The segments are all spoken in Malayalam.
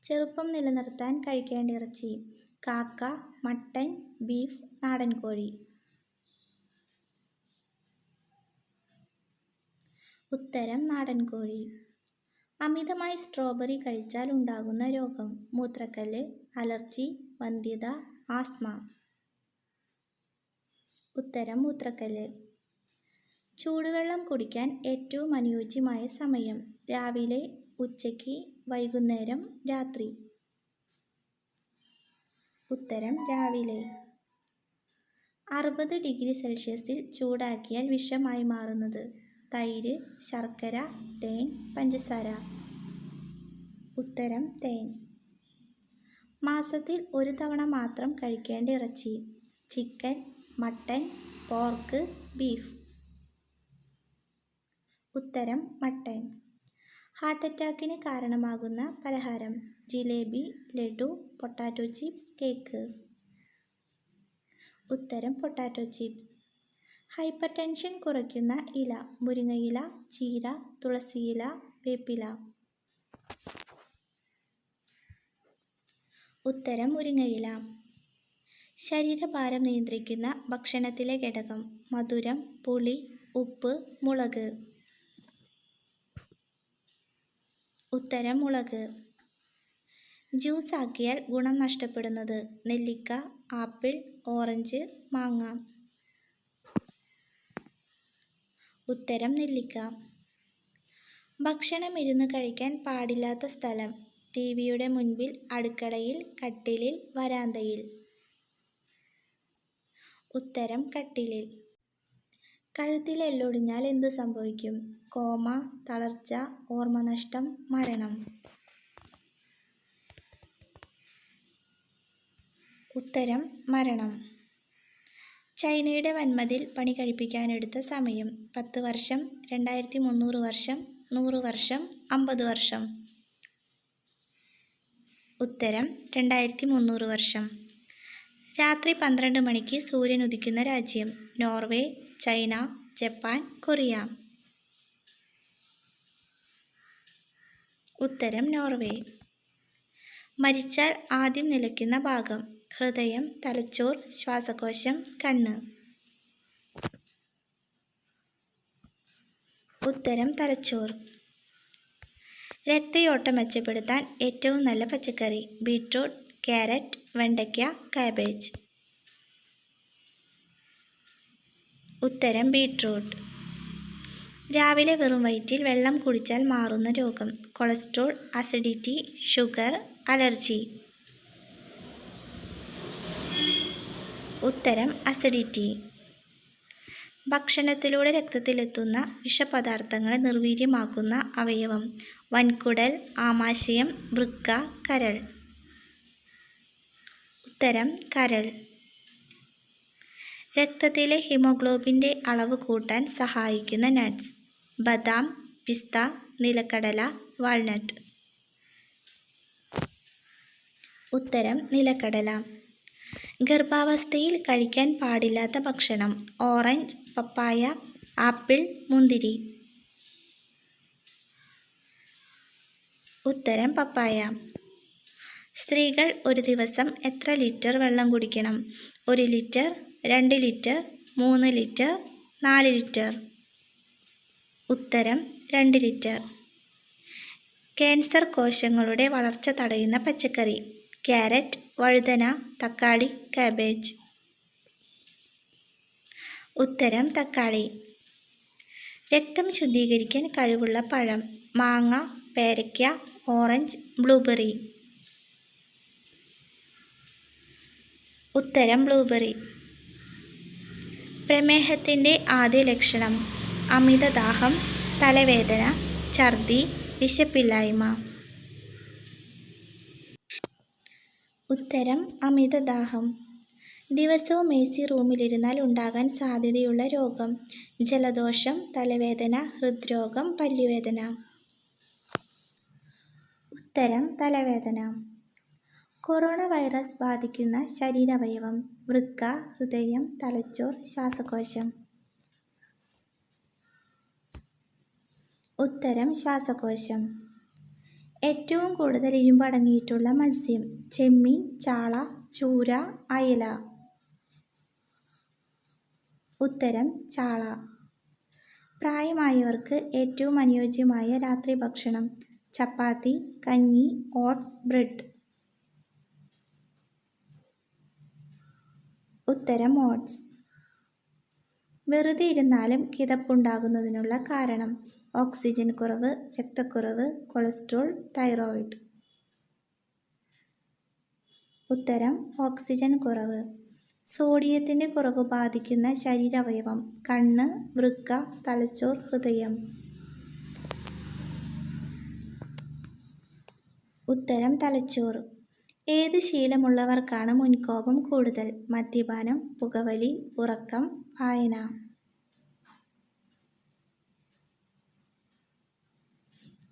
ചെറുപ്പം നിലനിർത്താൻ കഴിക്കേണ്ട ഇറച്ചി: കാക്ക, മട്ടൻ, ബീഫ്, നാടൻ കോഴി. ഉത്തരം നാടൻ കോഴി. അമിതമായി സ്ട്രോബെറി കഴിച്ചാൽ ഉണ്ടാകുന്ന രോഗം: മൂത്രക്കല്ല്, അലർജി, വന്ധ്യത, ആസ്മ. ഉത്തരം മൂത്രക്കല്ല്. ചൂടുവെള്ളം കുടിക്കാൻ ഏറ്റവും അനുയോജ്യമായ സമയം: രാവിലെ, ഉച്ചയ്ക്ക്, വൈകുന്നേരം, രാത്രി. ഉത്തരം രാവിലെ. 60°C ചൂടാക്കിയാൽ വിഷമായി മാറുന്നത്: തൈര്, ശർക്കര, തേൻ, പഞ്ചസാര. ഉത്തരം തേൻ. മാസത്തിൽ ഒരു തവണ മാത്രം കഴിക്കേണ്ട ഇറച്ചി: ചിക്കൻ, മട്ടൻ, പോർക്ക്, ബീഫ്. ഉത്തരം മട്ടൻ. ഹാർട്ട് അറ്റാക്കിന് കാരണമാകുന്ന പലഹാരം: jalebi, laddu, potato chips, cake. ഉത്തരം പൊട്ടാറ്റോ ചിപ്സ്. ഹൈപ്പർ ടെൻഷൻ കുറയ്ക്കുന്ന ഇല: മുരിങ്ങയില, ചീര, തുളസിയില, വേപ്പില. ഉത്തരം മുരിങ്ങയില. ശരീരഭാരം നിയന്ത്രിക്കുന്ന ഭക്ഷണത്തിലെ ഘടകം: മധുരം, പുളി, ഉപ്പ്, മുളക്. ഉത്തരം മുളക്. ജ്യൂസ് ആക്കിയാൽ ഗുണം നഷ്ടപ്പെടുന്നത്: നെല്ലിക്ക, ആപ്പിൾ, ഓറഞ്ച്, മാങ്ങ. ഉത്തരം നെല്ലിക്ക. ഭക്ഷണം ഇരുന്ന് കഴിക്കാൻ പാടില്ലാത്ത സ്ഥലം: ടിവിയുടെ മുൻപിൽ, അടുക്കളയിൽ, കട്ടിലിൽ, വരാന്തയിൽ. ഉത്തരം കട്ടിലിൽ. കഴുത്തിൽ എല്ലൊടിഞ്ഞാൽ എന്ത് സംഭവിക്കും? കോമ, തളർച്ച, ഓർമ്മനഷ്ടം, മരണം. ഉത്തരം മരണം. ചൈനയുടെ വൻമതിൽ പണി കഴിപ്പിക്കാനെടുത്ത സമയം: 10 വർഷം, 2300 വർഷം, 100 വർഷം, 50 വർഷം. ഉത്തരം 2300 വർഷം. രാത്രി 12 മണിക്ക് സൂര്യൻ ഉദിക്കുന്ന രാജ്യം: നോർവേ, ചൈന, ജപ്പാൻ, കൊറിയ. ഉത്തരം നോർവേ. മരിച്ചാൽ ആദ്യം നിലയ്ക്കുന്ന ഭാഗം: ഹൃദയം, തലച്ചോർ, ശ്വാസകോശം, കണ്ണ്. ഉത്തരം തലച്ചോർ. രക്തയോട്ടം മെച്ചപ്പെടുത്താൻ ഏറ്റവും നല്ല പച്ചക്കറി: ബീറ്റ്റൂട്ട്, ക്യാരറ്റ്, വെണ്ടയ്ക്ക, കാബേജ്. ഉത്തരം ബീറ്റ്റൂട്ട്. രാവിലെ വെറും വയറ്റിൽ വെള്ളം കുടിച്ചാൽ മാറുന്ന രോഗം: കൊളസ്ട്രോൾ, അസിഡിറ്റി, ഷുഗർ, അലർജി. ഉത്തരം അസിഡിറ്റി. ഭക്ഷണത്തിലൂടെ രക്തത്തിലെത്തുന്ന വിഷപദാർത്ഥങ്ങളെ നിർവീര്യമാക്കുന്ന അവയവം: വൻകുടൽ, ആമാശയം, വൃക്ക, കരൾ. ഉത്തരം കരൾ. രക്തത്തിലെ ഹീമോഗ്ലോബിൻ്റെ അളവ് കൂട്ടാൻ സഹായിക്കുന്ന നട്ട്സ്: ബദാം, പിസ്ത, നിലക്കടല, വാൾനട്ട്. ഉത്തരം നിലക്കടല. ഗർഭാവസ്ഥയിൽ കഴിക്കാൻ പാടില്ലാത്ത ഭക്ഷണം: ഓറഞ്ച്, പപ്പായ, ആപ്പിൾ, മുന്തിരി. ഉത്തരം പപ്പായ. സ്ത്രീകൾ ഒരു ദിവസം എത്ര ലിറ്റർ വെള്ളം കുടിക്കണം? 1 ലിറ്റർ, 2 ലിറ്റർ, 3 ലിറ്റർ, 4 ലിറ്റർ. ഉത്തരം 2 ലിറ്റർ. ക്യാൻസർ കോശങ്ങളുടെ വളർച്ച തടയുന്ന പച്ചക്കറി: ക്യാരറ്റ്, വഴുതന, തക്കാളി, കാബേജ്. ഉത്തരം തക്കാളി. രക്തം ശുദ്ധീകരിക്കാൻ കഴിവുള്ള പഴം: മാങ്ങ, പേരയ്ക്ക, ഓറഞ്ച്, ബ്ലൂബെറി. ഉത്തരം ബ്ലൂബെറി. പ്രമേഹത്തിൻ്റെ ആദ്യ ലക്ഷണം: അമിതദാഹം, തലവേദന, ഛർദി, വിശപ്പില്ലായ്മ. ഉത്തരം അമിതദാഹം. ദിവസവും AC റൂമിലിരുന്നാൽ ഉണ്ടാകാൻ സാധ്യതയുള്ള രോഗം: ജലദോഷം, തലവേദന, ഹൃദ്രോഗം, പല്ലുവേദന. ഉത്തരം തലവേദന. കൊറോണ വൈറസ് ബാധിക്കുന്ന ശരീരാവയവം: വൃക്ക, ഹൃദയം, തലച്ചോർ, ശ്വാസകോശം. ഉത്തരം ശ്വാസകോശം. ഏറ്റവും കൂടുതൽ ഇരുമ്പ് അടങ്ങിയിട്ടുള്ള മത്സ്യം: ചെമ്മീൻ, ചാള, ചൂര, അയല. ഉത്തരം ചാള. പ്രായമായവർക്ക് ഏറ്റവും അനുയോജ്യമായ രാത്രി ഭക്ഷണം: ചപ്പാത്തി, കഞ്ഞി, ഓട്സ്, ബ്രെഡ്. ഉത്തരം ഓട്സ്. വെറുതെ ഇരുന്നാലും കിതപ്പുണ്ടാകുന്നതിനുള്ള കാരണം: ഓക്സിജൻ കുറവ്, രക്തക്കുറവ്, കൊളസ്ട്രോൾ, തൈറോയിഡ്. ഉത്തരം ഓക്സിജൻ കുറവ്. സോഡിയത്തിൻ്റെ കുറവ് ബാധിക്കുന്ന ശരീരാവയവം: കണ്ണ്, വൃക്ക, തലച്ചോർ, ഹൃദയം. ഉത്തരം തലച്ചോർ. ഏത് ശീലമുള്ളവർക്കാണ് മുൻകോപം കൂടുതൽ: മദ്യപാനം, പുകവലി, ഉറക്കം, വായന.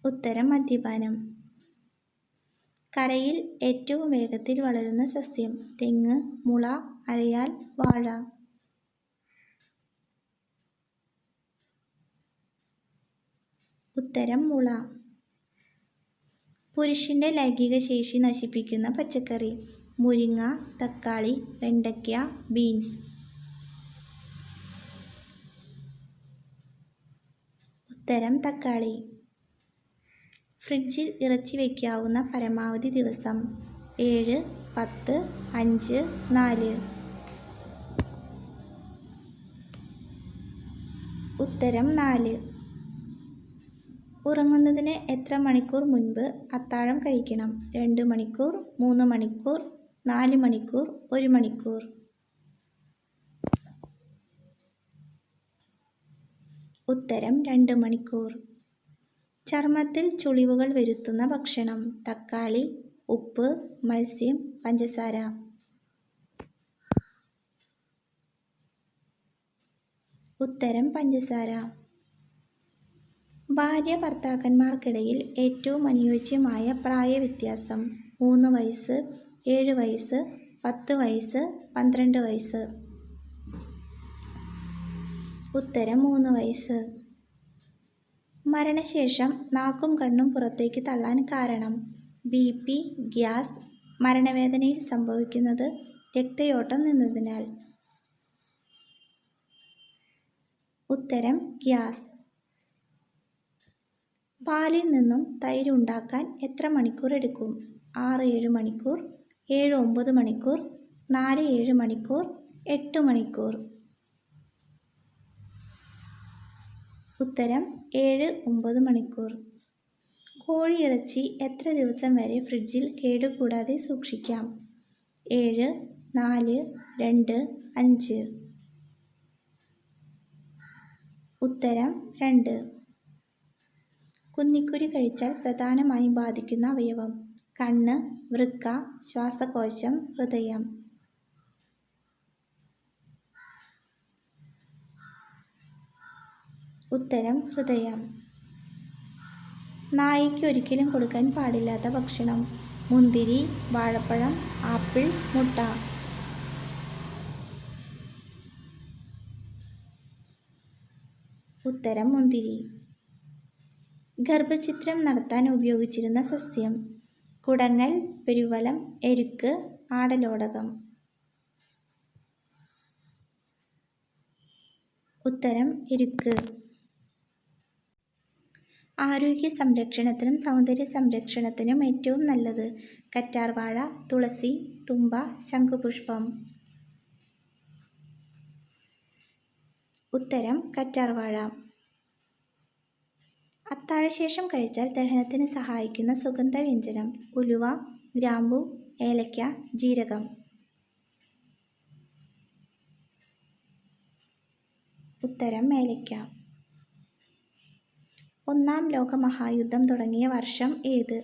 ഉത്തരം മദ്യപാനം. കരയിൽ ഏറ്റവും വേഗത്തിൽ വളരുന്ന സസ്യം: തെങ്ങ്, മുള, അരയാൽ, വാഴ. ഉത്തരം മുള. പുരുഷന്റെ ലൈംഗിക ശേഷി നശിപ്പിക്കുന്ന പച്ചക്കറി: മുരിങ്ങ, തക്കാളി, വെണ്ടയ്ക്ക, ബീൻസ്. ഉത്തരം തക്കാളി. ഫ്രിഡ്ജിൽ ഇറച്ചി വയ്ക്കാവുന്ന പരമാവധി ദിവസം: 7, 10, 5, 4. ഉത്തരം 4. ഉറങ്ങുന്നതിന് എത്ര മണിക്കൂർ മുൻപ് അത്താഴം കഴിക്കണം: 2 മണിക്കൂർ, 3 മണിക്കൂർ, 4 മണിക്കൂർ, 1 മണിക്കൂർ. ഉത്തരം 2 മണിക്കൂർ. ചർമ്മത്തിൽ ചുളിവുകൾ വരുത്തുന്ന ഭക്ഷണം: തക്കാളി, ഉപ്പ്, മത്സ്യം, പഞ്ചസാര. ഉത്തരം പഞ്ചസാര. ഭാര്യ ഭർത്താക്കന്മാർക്കിടയിൽ ഏറ്റവും അനുയോജ്യമായ പ്രായവ്യത്യാസം: 3 വയസ്സ്, 7 വയസ്സ്, 10 വയസ്സ്, 12 വയസ്സ്. ഉത്തരം 3 വയസ്സ്. മരണശേഷം നാക്കും കണ്ണും പുറത്തേക്ക് തള്ളാൻ കാരണം: BP, ഗ്യാസ്. മരണവേദനയിൽ സംഭവിക്കുന്നത് രക്തയോട്ടം നിന്നതിനാൽ. ഉത്തരം ഗ്യാസ്. പാലിൽ നിന്നും തൈര് ഉണ്ടാക്കാൻ എത്ര മണിക്കൂർ എടുക്കും: 6-7 മണിക്കൂർ, 7-9 മണിക്കൂർ, 4-7 മണിക്കൂർ, 8 മണിക്കൂർ. ഉത്തരം 7-9 മണിക്കൂർ. കോഴിയിറച്ചി എത്ര ദിവസം വരെ ഫ്രിഡ്ജിൽ കേടുകൂടാതെ സൂക്ഷിക്കാം: 7, 4, 2, 5. ഉത്തരം 2. കുന്നിക്കുരി കഴിച്ചാൽ പ്രധാനമായും ബാധിക്കുന്ന അവയവം: കണ്ണ്, വൃക്ക, ശ്വാസകോശം, ഹൃദയം. ഉത്തരം ഹൃദയം. നായയ്ക്ക് ഒരിക്കലും കൊടുക്കാൻ പാടില്ലാത്ത ഭക്ഷണം: മുന്തിരി, വാഴപ്പഴം, ആപ്പിൾ, മുട്ട. ഉത്തരം മുന്തിരി. ഗർഭഛിദ്രം നടത്താൻ ഉപയോഗിച്ചിരുന്ന സസ്യം: കുടങ്ങൽ, പെരുവലം, എരുക്ക്, ആടലോടകം. ഉത്തരം എരുക്ക്. ആരോഗ്യ സംരക്ഷണത്തിനും സൗന്ദര്യ സംരക്ഷണത്തിനും ഏറ്റവും നല്ലത്: കറ്റാർവാഴ, തുളസി, തുമ്പ, ശംഖുപുഷ്പം. ഉത്തരം കറ്റാർവാഴ. അത്താഴശേഷം കഴിച്ചാൽ ദഹനത്തിന് സഹായിക്കുന്ന സുഗന്ധവ്യഞ്ജനം: ഉലുവ, ഗ്രാമ്പു, ഏലക്ക, ജീരകം. ഉത്തരം ഏലക്ക. ഒന്നാം ലോകമഹായുദ്ധം തുടങ്ങിയ വർഷം ഏത്?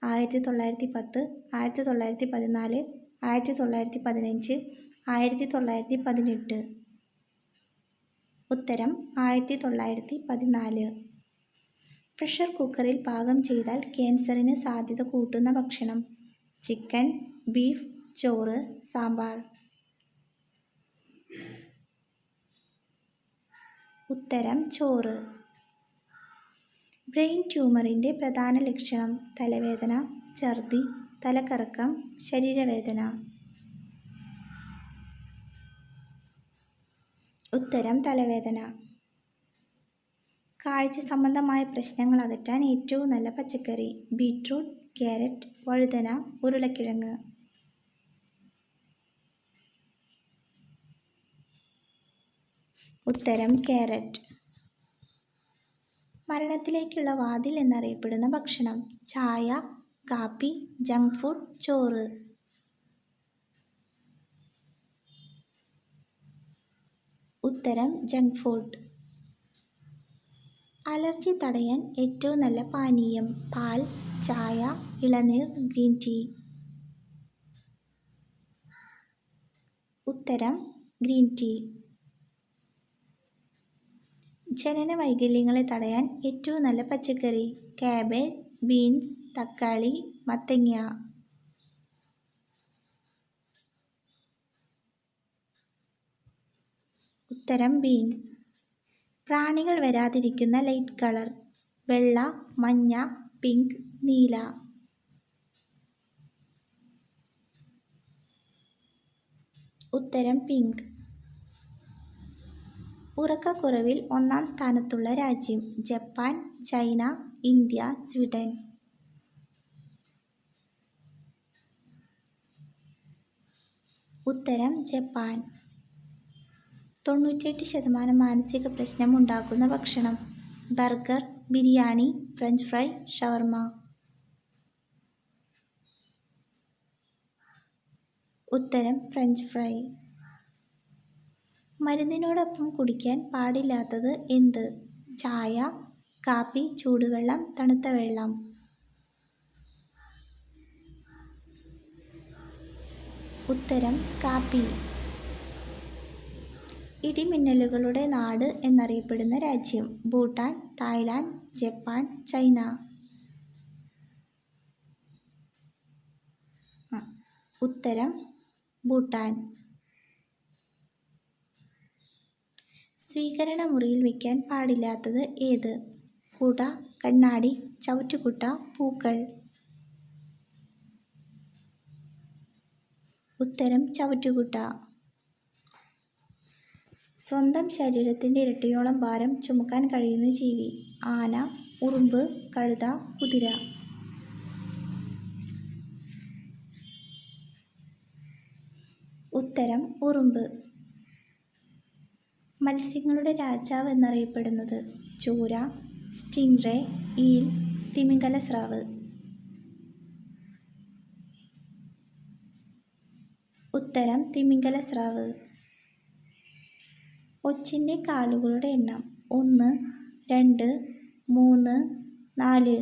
1910, 1914, 1915, 1918. ഉത്തരം 1914. പ്രഷർ കുക്കറിൽ പാകം ചെയ്താൽ ക്യാൻസറിന് സാധ്യത കൂട്ടുന്ന ഭക്ഷണം: ചിക്കൻ, ബീഫ്, ചോറ്, സാമ്പാർ. ഉത്തരം ചോറ്. ബ്രെയിൻ ട്യൂമറിൻ്റെ പ്രധാന ലക്ഷണം തലവേദന, ഛർദി, തലകറക്കം, ശരീരവേദന. ഉത്തരം തലവേദന. കാഴ്ച സംബന്ധമായ പ്രശ്നങ്ങൾ അകറ്റാൻ ഏറ്റവും നല്ല പച്ചക്കറി ബീറ്റ്റൂട്ട്, ക്യാരറ്റ്, വഴുതന, ഉരുളക്കിഴങ്ങ്. ഉത്തരം ക്യാരറ്റ്. മരണത്തിലേക്കുള്ള വാതിൽ എന്നറിയപ്പെടുന്ന ഭക്ഷണം ചായ, കാപ്പി, ജങ്ക് ഫുഡ്, ചോറ്. ഉത്തരം ജങ്ക് ഫുഡ്. അലർജി തടയാൻ ഏറ്റവും നല്ല പാനീയം പാൽ, ചായ, ഇളനീർ, ഗ്രീൻ ടീ. ഉത്തരം ഗ്രീൻ ടീ. ജനന വൈകല്യങ്ങളെ തടയാൻ ഏറ്റവും നല്ല പച്ചക്കറി കാബേജ്, ബീൻസ്, തക്കാളി, മത്തങ്ങ. ഉത്തരം ബീൻസ്. പ്രാണികൾ വരാതിരിക്കുന്ന ലൈറ്റ് കളർ വെള്ള, മഞ്ഞ, പിങ്ക്, നീല. ഉത്തരം പിങ്ക്. ഉറക്കക്കുറവിൽ 1-ാം സ്ഥാനത്തുള്ള രാജ്യം ജപ്പാൻ, ചൈന, ഇന്ത്യ, സ്വീഡൻ. ഉത്തരം ജപ്പാൻ. 98% മാനസിക പ്രശ്നം ഉണ്ടാക്കുന്ന ഭക്ഷണം ബർഗർ, ബിരിയാണി, ഫ്രഞ്ച് ഫ്രൈ, ഷവർമ. ഉത്തരം ഫ്രഞ്ച് ഫ്രൈ. മരുന്നിനോടൊപ്പം കുടിക്കാൻ പാടില്ലാത്തത് എന്ത് ചായ, കാപ്പി, ചൂടുവെള്ളം, തണുത്ത വെള്ളം. ഉത്തരം കാപ്പി. ഇടിമിന്നലുകളുടെ നാട് എന്നറിയപ്പെടുന്ന രാജ്യം ഭൂട്ടാൻ, തായ്ലാൻഡ്, ജപ്പാൻ, ചൈന. ഉത്തരം ഭൂട്ടാൻ. സ്വീകരണ മുറിയിൽ വയ്ക്കാൻ പാടില്ലാത്തത് ഏത് കുട, കണ്ണാടി, ചവറ്റുകുട്ട, പൂക്കൾ. ഉത്തരം ചവറ്റുകുട്ട. സ്വന്തം ശരീരത്തിൻ്റെ ഇരട്ടിയോളം ഭാരം ചുമക്കാൻ കഴിയുന്ന ജീവി ആന, ഉറുമ്പ്, കഴുത, കുതിര. ഉത്തരം ഉറുമ്പ്. മത്സ്യങ്ങളുടെ രാജാവ് എന്നറിയപ്പെടുന്നത് ചൂര, സ്റ്റിംഗ്റേ, ഈൽ, തിമിംഗല സ്രാവ്. ഉത്തരം തിമിംഗല സ്രാവ്. ഒച്ചിൻ്റെ കാലുകളുടെ എണ്ണം 1, 2, 3, 4.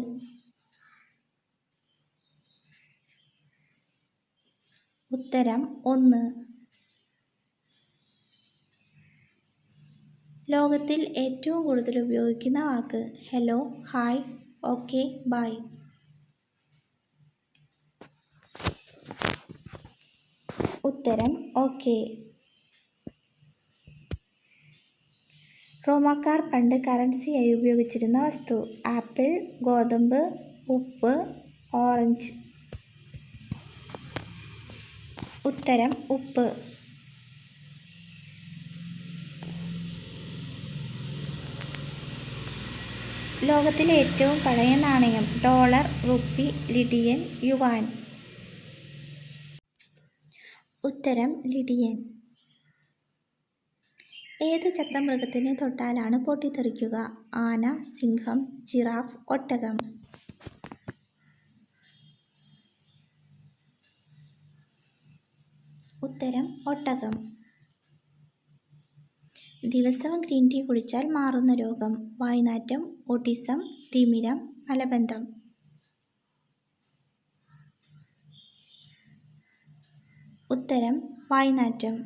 ഉത്തരം 1. ലോകത്തിൽ ഏറ്റവും കൂടുതൽ ഉപയോഗിക്കുന്ന വാക്ക് ഹലോ, ഹായ്, ഓക്കെ, ബൈ. ഉത്തരം ഓക്കെ. റോമാക്കാർ പണ്ട് കറൻസിയായി ഉപയോഗിച്ചിരുന്ന വസ്തു ആപ്പിൾ, ഗോതമ്പ്, ഉപ്പ്, ഓറഞ്ച്. ഉത്തരം ഉപ്പ്. ലോകത്തിലെ ഏറ്റവും പഴയ നാണയം ഡോളർ, റുപ്പി, ലിഡിയൻ, യുവാൻ. ഉത്തരം ലിഡിയൻ. ഏത് ചത്ത മൃഗത്തിനെ തൊട്ടാലാണ് പൊട്ടിത്തെറിക്കുക ആന, സിംഹം, ജിറാഫ്, ഒട്ടകം. ഉത്തരം ഒട്ടകം. ദിവസവും ഗ്രീൻ ടീ കുടിച്ചാൽ മാറുന്ന രോഗം വായ്നാറ്റം, ഓട്ടിസം, തിമിരം, മലബന്ധം. ഉത്തരം വായ്നാറ്റം.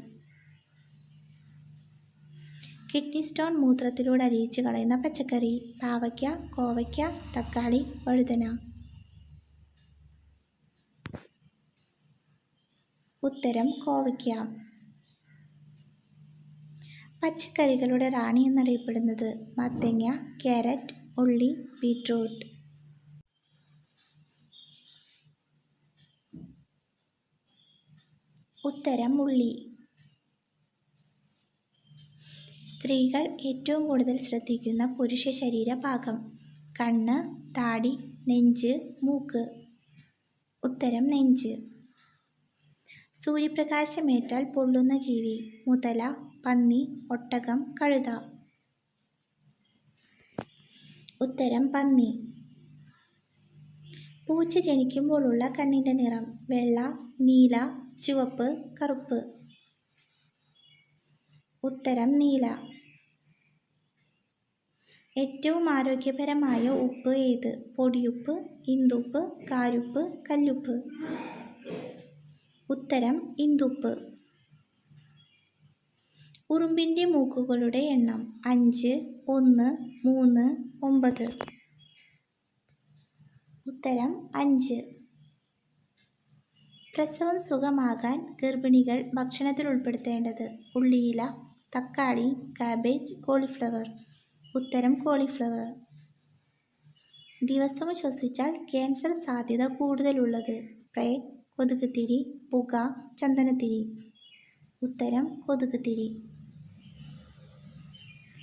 കിഡ്നി സ്റ്റോൺ മൂത്രത്തിലൂടെ അലിയിച്ച് കളയുന്ന പച്ചക്കറി പാവയ്ക്ക, കോവയ്ക്ക, തക്കാളി, വഴുതന. ഉത്തരം കോവയ്ക്ക. പച്ചക്കറികളുടെ റാണി എന്നറിയപ്പെടുന്നത് മത്തങ്ങ, ക്യാരറ്റ്, ഉള്ളി, ബീറ്റ്റൂട്ട്. ഉത്തരം ഉള്ളി. സ്ത്രീകൾ ഏറ്റവും കൂടുതൽ ശ്രദ്ധിക്കുന്ന പുരുഷ ശരീരഭാഗം: കണ്ണ്, താടി, നെഞ്ച്, മൂക്ക്. ഉത്തരം നെഞ്ച്. സൂര്യപ്രകാശമേറ്റാൽ പൊള്ളുന്ന ജീവി: മുതല, പന്നി, ഒട്ടകം, കഴുത. ഉത്തരം പന്നി. പൂച്ച ജനിക്കുമ്പോഴുള്ള കണ്ണിൻ്റെ നിറം: വെള്ള, നീല, ചുവപ്പ്, കറുപ്പ്. ഉത്തരം നീല. ഏറ്റവും ആരോഗ്യപരമായ ഉപ്പ് ഏത്? പൊടിയുപ്പ്, ഇന്ദുപ്പ്, കാരുപ്പ്, കല്ലുപ്പ്. ഉത്തരം ഇന്ദുപ്പ്. ഉറുമ്പിൻ്റെ മൂക്കുകളുടെ എണ്ണം: 5, 1, 3, 9. ഉത്തരം 5. പ്രസവം സുഖമാകാൻ ഗർഭിണികൾ ഭക്ഷണത്തിൽ ഉൾപ്പെടുത്തേണ്ടത്: ഉള്ളിയില, തക്കാളി, കാബേജ്, കോളിഫ്ലവർ. ഉത്തരം കോളിഫ്ലവർ. ദിവസവും ശ്വസിച്ചാൽ ക്യാൻസർ സാധ്യത കൂടുതലുള്ളത്: സ്പ്രേ, കൊതുകുതിരി, പുക, ചന്ദനത്തിരി. ഉത്തരം കൊതുകുതിരി.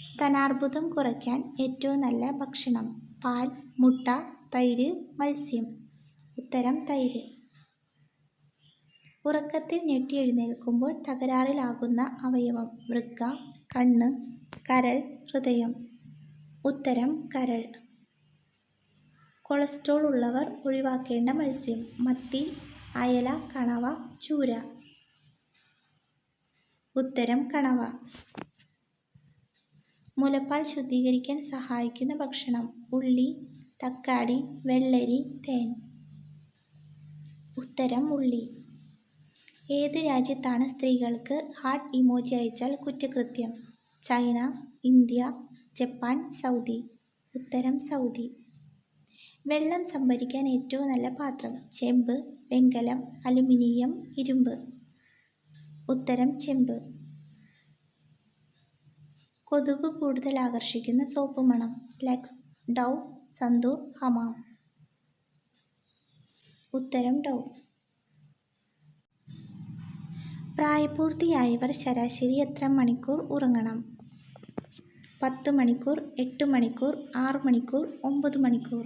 സ്തനാർബുദം കുറയ്ക്കാൻ ഏറ്റവും നല്ല ഭക്ഷണം: പാൽ, മുട്ട, തൈര്, മത്സ്യം. ഉത്തരം തൈര്. ഉറക്കത്തിൽ ഞെട്ടി എഴുന്നേൽക്കുമ്പോൾ തകരാറിലാകുന്ന അവയവം: വൃക്ക, കണ്ണ്, കരൾ, ഹൃദയം. ഉത്തരം കരൾ. കൊളസ്ട്രോൾ ഉള്ളവർ ഒഴിവാക്കേണ്ട മത്സ്യം: മത്തി, അയല, കണവ, ചൂര. ഉത്തരം കണവ. മുലപ്പാൽ ശുദ്ധീകരിക്കാൻ സഹായിക്കുന്ന ഭക്ഷണം: ഉള്ളി, തക്കാളി, വെള്ളരി, തേൻ. ഉത്തരം ഉള്ളി. ഏത് രാജ്യത്താണ് സ്ത്രീകൾക്ക് ഹാർട്ട് ഇമോജി അയച്ചാൽ കുറ്റകൃത്യം? China, India, Japan, Saudi. ഉത്തരം സൗദി. വെള്ളം സംഭരിക്കാൻ ഏറ്റവും നല്ല പാത്രം: ചെമ്പ്, വെങ്കലം, അലുമിനിയം, ഇരുമ്പ്. ഉത്തരം ചെമ്പ്. കൊതുക് കൂടുതൽ ആകർഷിക്കുന്ന സോപ്പ് മണം: ലക്സ്, ഡൗ, സന്തൂർ, ഹമാം. ഉത്തരം ഡൗ. പ്രായപൂർത്തിയായവർ ശരാശരി എത്ര മണിക്കൂർ ഉറങ്ങണം? 10 മണിക്കൂർ, 8 മണിക്കൂർ, 6 മണിക്കൂർ, 9 മണിക്കൂർ.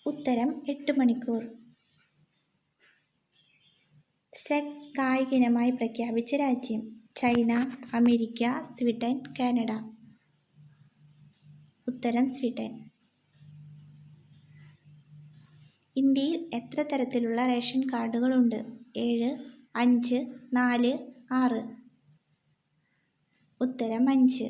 ഉത്തരം 8 മണിക്കൂർ. സെക്സ് കായിക ഇനമായി പ്രഖ്യാപിച്ച രാജ്യം: ചൈന, അമേരിക്ക, സ്വീഡൻ, കാനഡ. ഉത്തരം സ്വീഡൻ. ഇന്ത്യയിൽ എത്ര തരത്തിലുള്ള റേഷൻ കാർഡുകളുണ്ട്? 7, 5, 4, 6. ഉത്തരം 5.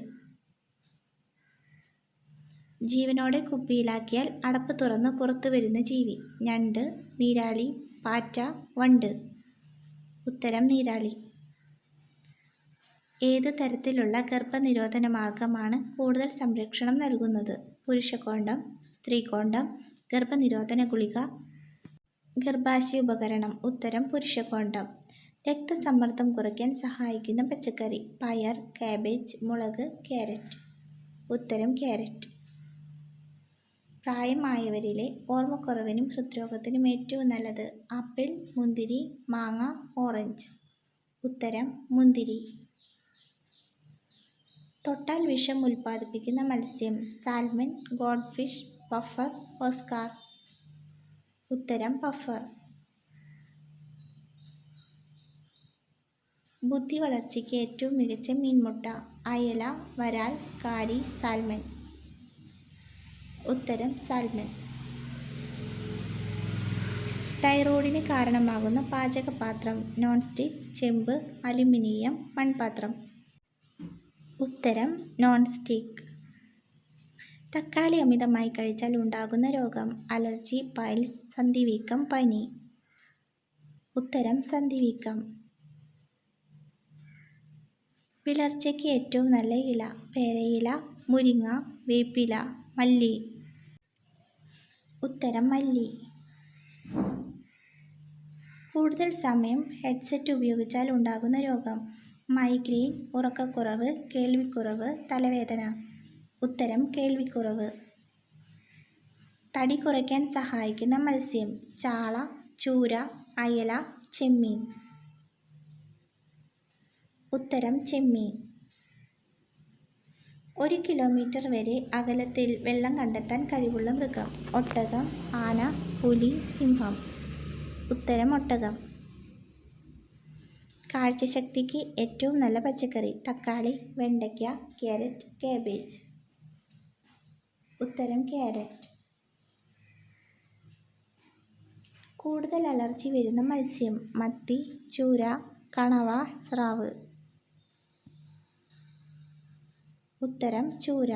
ജീവനോടെ കുപ്പിയിലാക്കിയാൽ അടപ്പ് തുറന്ന് പുറത്തു വരുന്ന ജീവി: ഞണ്ട്, നീരാളി, പാറ്റ, വണ്ട്. ഉത്തരം നീരാളി. ഏത് തരത്തിലുള്ള ഗർഭനിരോധന മാർഗമാണ് കൂടുതൽ സംരക്ഷണം നൽകുന്നത്? പുരുഷ കോണ്ടം, സ്ത്രീ കോണ്ടം, ഗർഭനിരോധന ഗുളിക, ഗർഭാശയ ഉപകരണം. ഉത്തരം പുരുഷ കോണ്ടം. രക്തസമ്മർദ്ദം കുറയ്ക്കാൻ സഹായിക്കുന്ന പച്ചക്കറി: പയർ, കാബേജ്, മുളക്, ക്യാരറ്റ്. ഉത്തരം ക്യാരറ്റ്. പ്രായമായവരിലെ ഓർമ്മക്കുറവിനും ഹൃദ്രോഗത്തിനും ഏറ്റവും നല്ലത്: ആപ്പിൾ, മുന്തിരി, മാങ്ങ, ഓറഞ്ച്. ഉത്തരം മുന്തിരി. തൊട്ടാൽ വിഷം ഉൽപ്പാദിപ്പിക്കുന്ന മത്സ്യം: സാൽമൺ, ഗോൾഡ്ഫിഷ്, പഫർ, ഓസ്കാർ. ഉത്തരം പഫർ. ബുദ്ധി വളർച്ചയ്ക്ക് ഏറ്റവും മികച്ച മീൻമുട്ട: അയല, വരാൽ, കാരി, സാൽമൺ. ഉത്തരം സാൽമൺ. തൈറോയിഡിന് കാരണമാകുന്ന പാചകപാത്രം: നോൺ സ്റ്റിക്ക്, ചെമ്പ്, അലുമിനിയം, മൺപാത്രം. ഉത്തരം നോൺ സ്റ്റിക്ക്. തക്കാളി അമിതമായി കഴിച്ചാൽ ഉണ്ടാകുന്ന രോഗം: അലർജി, പൈൽസ്, സന്ധിവീക്കം, പനി. ഉത്തരം സന്ധിവീക്കം. വിളർച്ചയ്ക്ക് ഏറ്റവും നല്ല ഇല: പേരയില, മുരിങ്ങ, വേപ്പില, മല്ലി. ഉത്തരം മല്ലി. കൂടുതൽ സമയം ഹെഡ്സെറ്റ് ഉപയോഗിച്ചാൽ ഉണ്ടാകുന്ന രോഗം: മൈഗ്രെയിൻ, ഉറക്കക്കുറവ്, കേൾവിക്കുറവ്, തലവേദന. ഉത്തരം കേൾവിക്കുറവ്. തടി കുറയ്ക്കാൻ സഹായിക്കുന്ന മത്സ്യം: ചാള, ചൂര, അയല, ചെമ്മീൻ. ഉത്തരം ചെമ്മീൻ. 1 കിലോമീറ്റർ വരെ അകലത്തിൽ വെള്ളം കണ്ടെത്താൻ കഴിവുള്ള മൃഗം: ഒട്ടകം, ആന, പുലി, സിംഹം. ഉത്തരം ഒട്ടകം. കാഴ്ചശക്തിക്ക് ഏറ്റവും നല്ല പച്ചക്കറി: തക്കാളി, വെണ്ടയ്ക്ക, ക്യാരറ്റ്, കാബേജ്. ഉത്തരം ക്യാരറ്റ്. കൂടുതൽ അലർജി വരുന്ന മത്സ്യം: മത്തി, ചൂര, കണവ, സ്രാവ്. ഉത്തരം ചൂര.